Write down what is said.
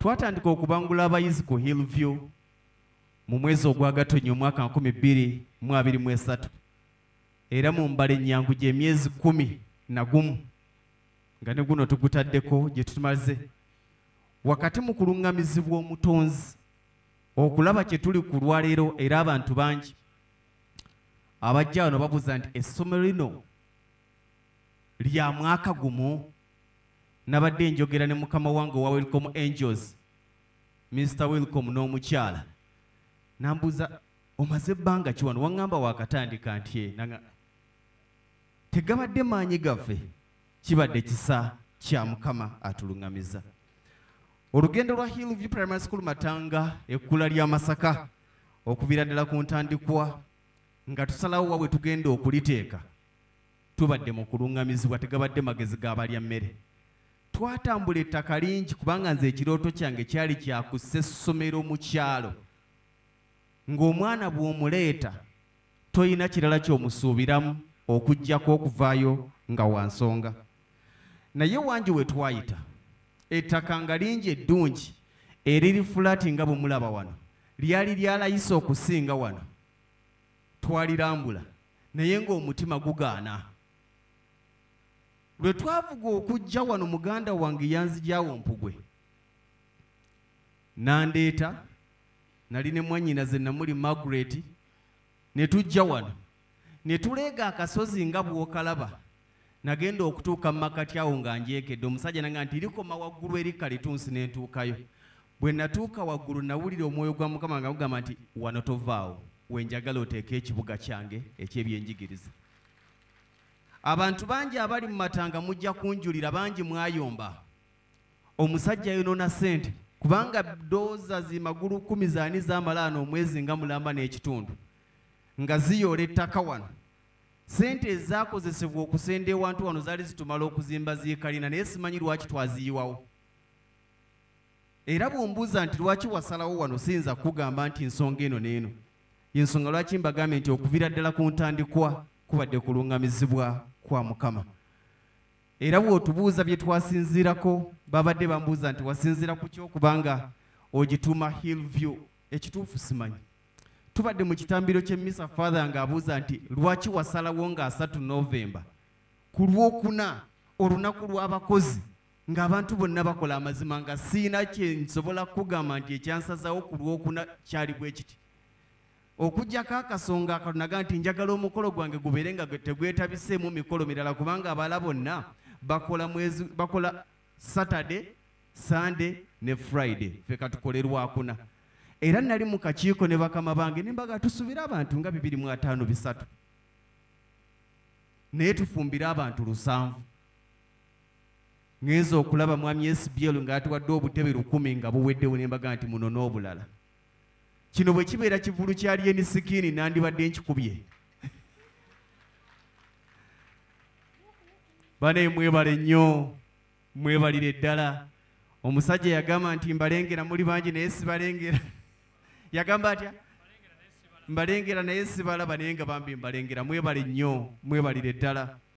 twatandika okubangula abayizi ku Hillview mu mwezi ogwa Gatonnya omwaka 2023 era mu mbale nnyangu gy'emyezi 11 nga ne guno tugutaddeko gye tumaze wakati mu kulungamizibwa Mutonzi okulaba kye tuli ku lwaleero era abantu bangi abajja wano babuuza nti essomero lino lya mwaka gumu. Nabadde njogera ne mukama wange wa Welcome Angels Mr. Welcome n'omukyala nambuuza omaze ebbanga ki wano waŋŋamba wakatandika nti tegabadde maanyi gaffe kibadde kisa kya mukama atuluŋŋamiza. Olugendo lwa Hillview Primary School Matanga ekkula lya Masaka okuviira ddala ku ntandikwa nga tusalawo wa bwe tugenda okuliteeka tubadde mu kulungamizibwa tegabadde magezi g'abalya mmere. Twatambula ettaka lingi kubanga nze ekirooto kyange kyali kyakussa essomero mu kyalo ng'omwana bw'omuleeta toyina kirala ky'omusuubiramu okuggyako okuvaayo nga wansonga. Naye wangi we twayita ettaka nga lingi eddungi eriri fulaati nga bwe mulaba wano lyali lyalayisa okusinga wano. Twalirambula naye ng'omutima gugaana. Lwe twavuga okujja wano muganda wange yanzigyawo Mpugwe nandeeta nali ne mwannyina ze namuli Margaret ne tujja wano ne tuleega akasozi nga bw'okalaba. Nagenda okutuuka mu makati awo nga njeekedde omusajja nanga nti likoma waggulu eri kalitunsi ne ntuukayo. Bwe natuuka waggulu nawulira omwoyo gwa Mukama nga gugamba nti wano tovaawo wenjagala oteeke ekibuga kyange eky'ebyenjigiriza. Abantu bangi abali mu Matanga mujja kunjulira bangi mwayomba. Omusajja yonoona ssente kubanga dooza zimagulu 10 zaani z'amalaano omwezi nga mulamba n'ekitundu nga ziyoola ettaka wano. Ssente ezaakozesebwa okusenda ewantu wano zaali zitumala okuzimba ziikalina naye simanyi lwaki twaziyiwawo. Era bw'ombuuza nti lwaki wasalawo wano siyinza kugamba nti nsonga eno n'eno. Y'ensonga lwaki mbagambye nti okuviira ddala ku ntandikwa kubadde kulungamizibwa kwa Mukama. Era bw'otubuuza bye twasinziirako babadde bambuuza nti wasinziira ku kyokubanga ogituuma Hillview. Ekituufu simanyi. Tubadde mu kitambiro ky'emmisa Father ng'abuuza nti lwaki wasalawo nga 3 Novemba ku Lwokuna olunaku lw'abakozi ng'abantu bonna bakola amazima nga siina kye nsobola kugamba nti ekyansazawo ku Lwokuna kyali bwe kiti. Okujjako akasonga akanaga nti njagala omukolo gwange gubeere nga tegwetabiseemu mikolo mirala kubanga abala bonna bakola Saturday, Sunday ne Friday ffe katukole Lwakuna. Era nali mu kakiiko ne bakama bange ne mbaga tusubira abantu nga 253 naye tufumbira abantu 700. Ngenza okulaba mwami SBL ng'atuwadde obutebe 1000 nga buweddewo ne mbaga nti muno n'obulala. Kino bwe kibeera kivulu kyali enisikini nandibadde nkikubye. Bane mwebale nnyo mwebalire ddala. Omusajja yagamba nti mbalengera muli bangi naye sibalengera. Yagamba atya? Mbalengera naye sibalaba naye nga bambi mbalengera. Mwebale nnyo mwebalire ddala.